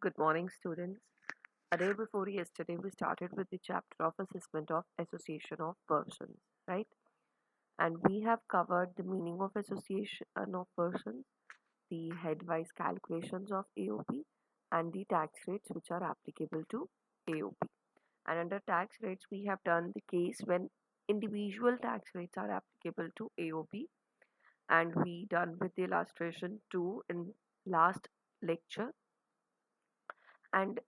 Good morning, students. A day before yesterday, we started with the chapter of assessment of association of persons, right? And we have covered the meaning of association of persons, the headwise calculations of AOP, and the tax rates which are applicable to AOP. And under tax rates, we have done the case when individual tax rates are applicable to AOP, and we done with the illustration too in last lecture. And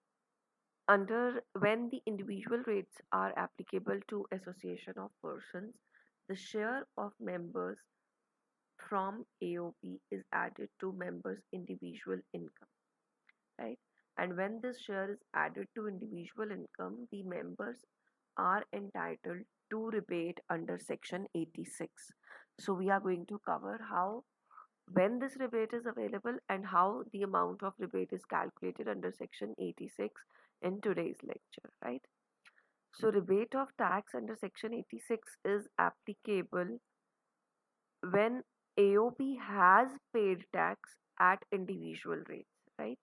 under when the individual rates are applicable to association of persons, the share of members from AOP is added to members' individual income, right? And when this share is added to individual income, the members are entitled to rebate under section 86. So we are going to cover how when this rebate is available and how the amount of rebate is calculated under section 86 in today's lecture, right? So rebate of tax under section 86 is applicable when AOP has paid tax at individual rates, right?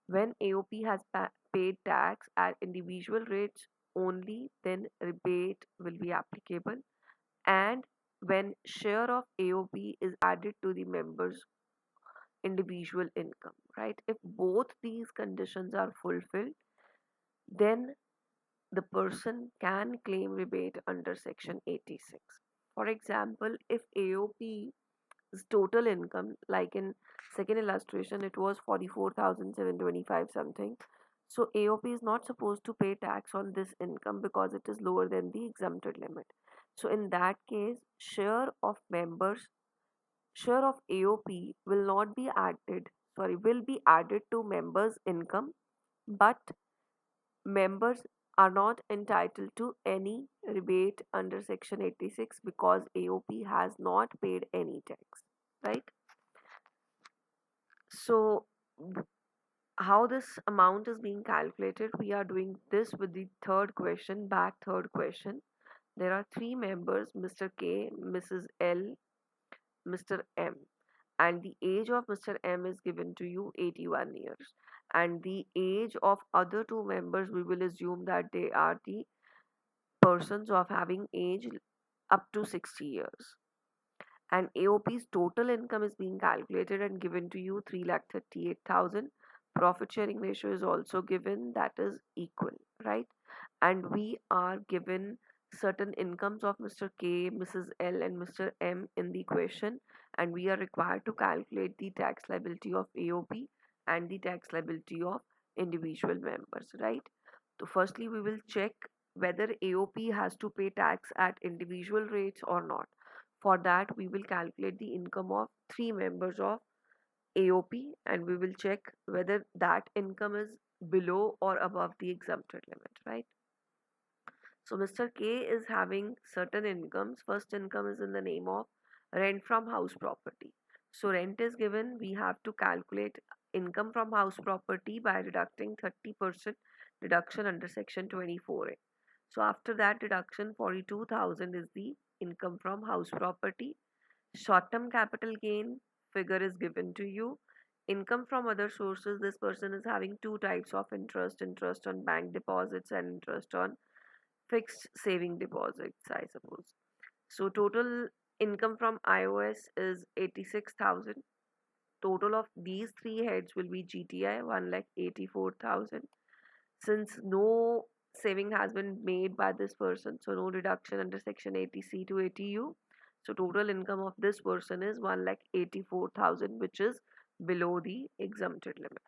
When AOP has paid tax at individual rates only, then rebate will be applicable. And when share of AOP is added to the members' individual income, right? If both these conditions are fulfilled, then the person can claim rebate under section 86. For example, if AOP's total income, like in second illustration, it was 44,725 something. So AOP is not supposed to pay tax on this income because it is lower than the exempted limit. So in that case, share of AOP will not be added, will be added to members' income, but members are not entitled to any rebate under section 86 because AOP has not paid any tax, right? So how this amount is being calculated, we are doing this with the third question. There are three members, Mr. K, Mrs. L, Mr. M, and the age of Mr. M is given to you 81 years, and the age of other two members, we will assume that they are the persons of having age up to 60 years. And AOP's total income is being calculated and given to you 3,38,000. Profit sharing ratio is also given, that is equal, right? And we are given certain incomes of Mr. K, Mrs. L, and Mr. M in the question, and we are required to calculate the tax liability of AOP and the tax liability of individual members, right? So, firstly, we will check whether AOP has to pay tax at individual rates or not. For that, we will calculate the income of three members of AOP and we will check whether that income is below or above the exempted limit, right? So Mr. K is having certain incomes. First income is in the name of rent from house property. So rent is given. We have to calculate income from house property by deducting 30% deduction under section 24A. So after that deduction, 42,000 is the income from house property. Short-term capital gain figure is given to you. Income from other sources, this person is having two types of interest on bank deposits and interest on fixed saving deposits, I suppose. So total income from IOS is 86,000. Total of these three heads will be GTI 1,84,000. Since no saving has been made by this person, so no deduction under section 80C to 80U. So total income of this person is 1,84,000, which is below the exempted limit.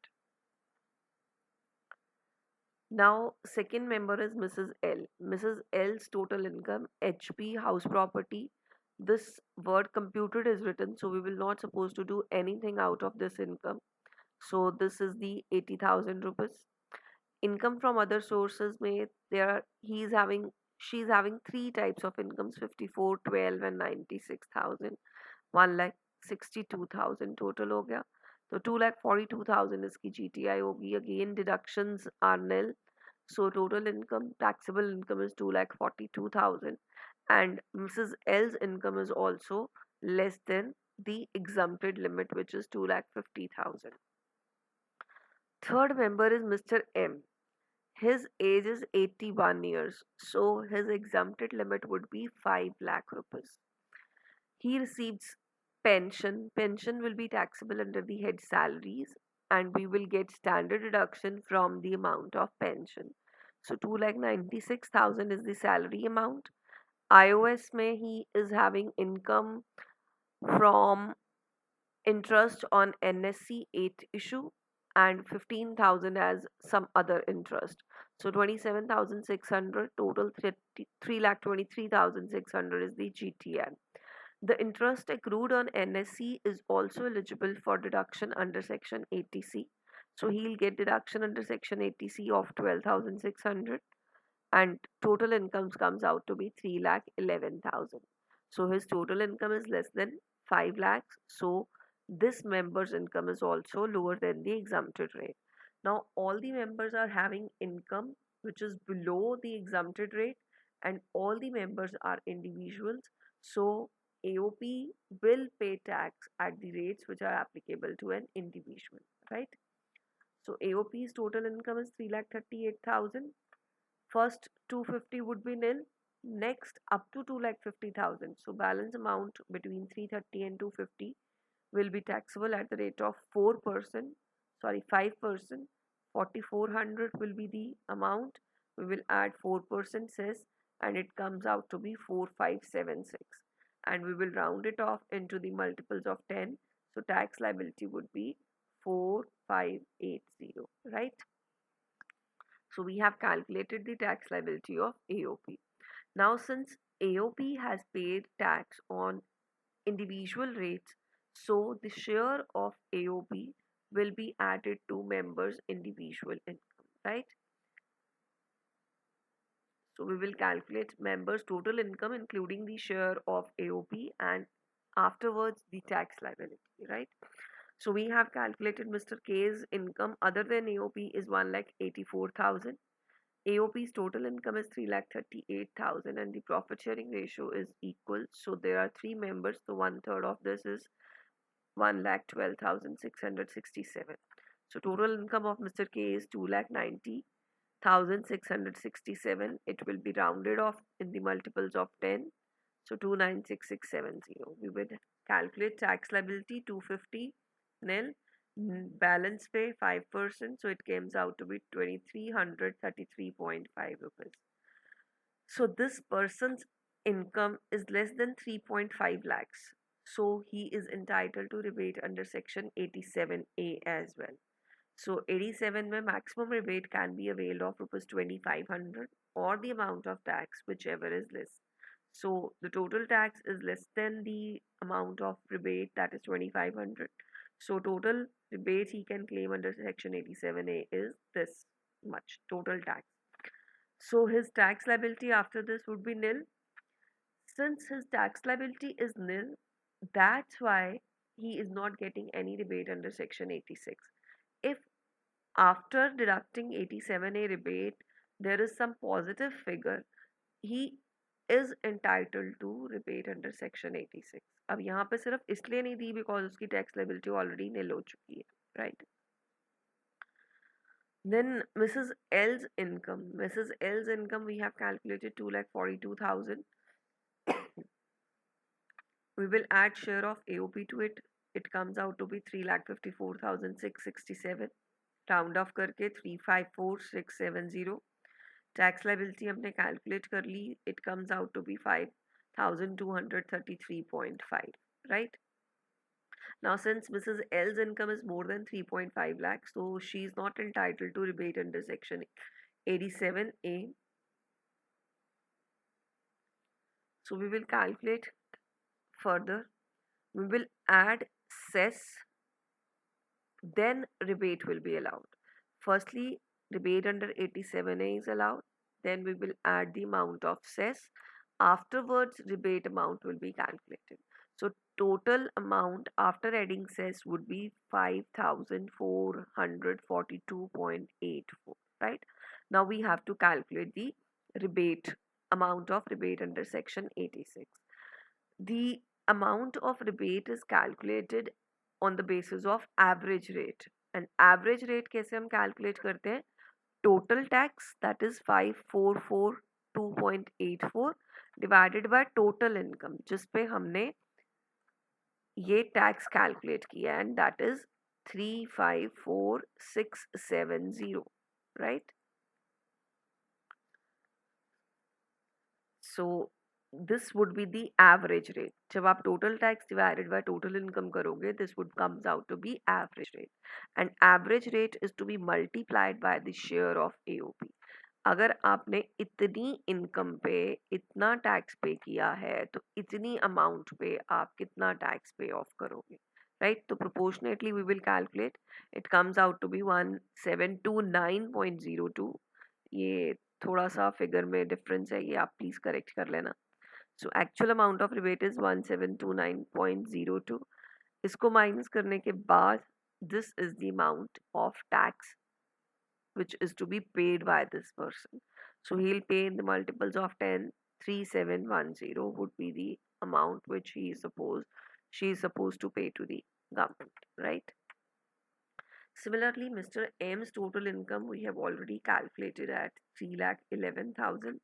Now, second member is Mrs. L. Mrs. L's total income, HP, house property. This word computed is written, so we will not supposed to do anything out of this income. So this is the 80,000 rupees. Income from other sources may she's having three types of incomes, 54, 12, and 96,000. 1,62,000 total हो गया. तो 2,42,000 इसकी GTI होगी. Again deductions are nil. So total income, taxable income is 2,42,000, and Mrs. L's income is also less than the exempted limit, which is 2,50,000. Third member is Mr. M. His age is 81 years, so his exempted limit would be 5 lakh rupees. He receives pension. Pension will be taxable under the head salaries, and we will get standard deduction from the amount of pension. So 2,96,000 is the salary amount. iOS may he is having income from interest on NSC 8 issue and 15,000 as some other interest. So 27,600 total 3,23,600 is the GTN. The interest accrued on NSC is also eligible for deduction under Section 80C. So he'll get deduction under Section 80C of 12,600 and total incomes comes out to be 3,11,000. So his total income is less than 5 lakhs. So this member's income is also lower than the exempted rate. Now all the members are having income which is below the exempted rate and all the members are individuals. So AOP will pay tax at the rates which are applicable to an individual, right? So AOP's total income is 3,38,000. First 250 would be nil. Next up to 2,50,000. So balance amount between 330 and 250 will be taxable at the rate of 4%, sorry 5%. 4,400 will be the amount. We will add 4% cess and it comes out to be 4,576. And we will round it off into the multiples of 10. So tax liability would be 4,580, right? So we have calculated the tax liability of AOP. Now since AOP has paid tax on individual rates, so the share of AOP will be added to members' individual income, right? So we will calculate members' total income including the share of AOP and afterwards the tax liability, right? So we have calculated Mr. K's income other than AOP is 1,84,000. AOP's total income is 3,38,000 and the profit sharing ratio is equal. So there are three members. So one third of this is 1,12,667. So total income of Mr. K is 2,90,667. It will be rounded off in the multiples of 10. So 2,96670. We will calculate tax liability 250 nil. Balance pay 5%, so it comes out to be 2,333.5 rupees. So this person's income is less than 3.5 lakhs. So he is entitled to rebate under section 87A as well. So 87 mein maximum rebate can be availed of rupees 2,500 or the amount of tax whichever is less. So the total tax is less than the amount of rebate, that is 2,500. So total rebate he can claim under section 87A is this much total tax. So his tax liability after this would be nil. Since his tax liability is nil, that's why he is not getting any rebate under section 86. If after deducting 87A rebate there is some positive figure, he is entitled to rebate under section 86. अब यहाँ पे सिर्फ इसलिए नहीं दी because उसकी tax liability already nil हो चुकी है, right? Then Mrs. L's income. Mrs. L's income we have calculated 2,42,000. We will add share of AOP to it. It comes out to be 3,54,667. Round off करके 354,670. Tax liability हमने calculate कर ली. It comes out to be 5,233.5, right? Now since Mrs. L's income is more than 3.5 lakhs, so she is not entitled to rebate under section 87A. So we will calculate further. We will add cess, then rebate will be allowed. Firstly, rebate under 87A is allowed. Then we will add the amount of cess. Afterwards, rebate amount will be calculated. So total amount after adding cess would be 5,442.84, right? Now we have to calculate the rebate amount of rebate under section 86. The amount of rebate is calculated on the basis of average rate. And average rate कैसे हम calculate करते हैं? Total tax that is 5442.84 divided by total income जिस पे हमने ये tax calculate किया and that is 354,670, right? So this would be the average rate. जब आप total tax divided by total income करोगे this would comes out to be average rate and average rate is to be multiplied by the share of AOP. अगर आपने इतनी income पे इतना tax पे किया है तो इतनी अमाउंट पे आप कितना टैक्स पे ऑफ करोगे, राइट? तो proportionately we will calculate. It comes out to be 1729.02. ये थोड़ा सा फिगर में डिफरेंस है, ये आप प्लीज करेक्ट कर लेना. So actual amount of rebate is 1729.02. इसको माइनस करने के बाद this is the amount of tax which is to be paid by this person. So he'll pay in the multiples of 10. 3710 would be the amount which she is supposed to pay to the government, right? Similarly, Mr. M's total income we have already calculated at 3,11,000.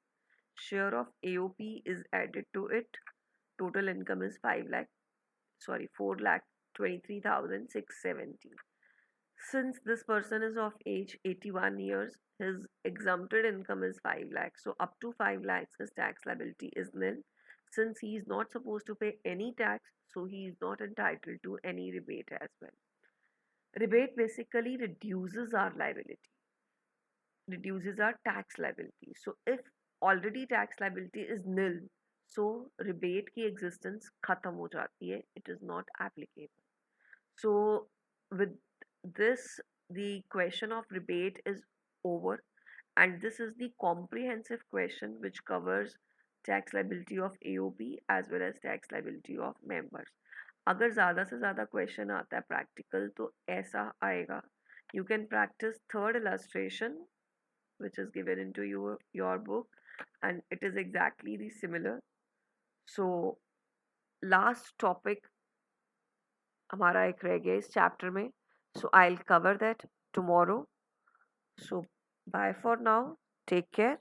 Share of AOP is added to it. Total income is 4,23,670. Since this person is of age 81 years, his exempted income is 5 lakhs. So up to 5 lakhs, his tax liability is nil. Since he is not supposed to pay any tax, so he is not entitled to any rebate as well. Rebate basically reduces our liability, reduces our tax liability. So if already tax liability is nil, so rebate की existence खत्म हो जाती है. It is not applicable. So with this, the question of rebate is over, and this is the comprehensive question which covers tax liability of AOP as well as tax liability of members. अगर ज़्यादा से ज़्यादा question आता है practical तो ऐसा आएगा. You can practice third illustration which is given into your book and it is exactly the similar. So last topic हमारा एक रह गया इस चैप्टर में. So I'll cover that tomorrow. So bye for now. Take care.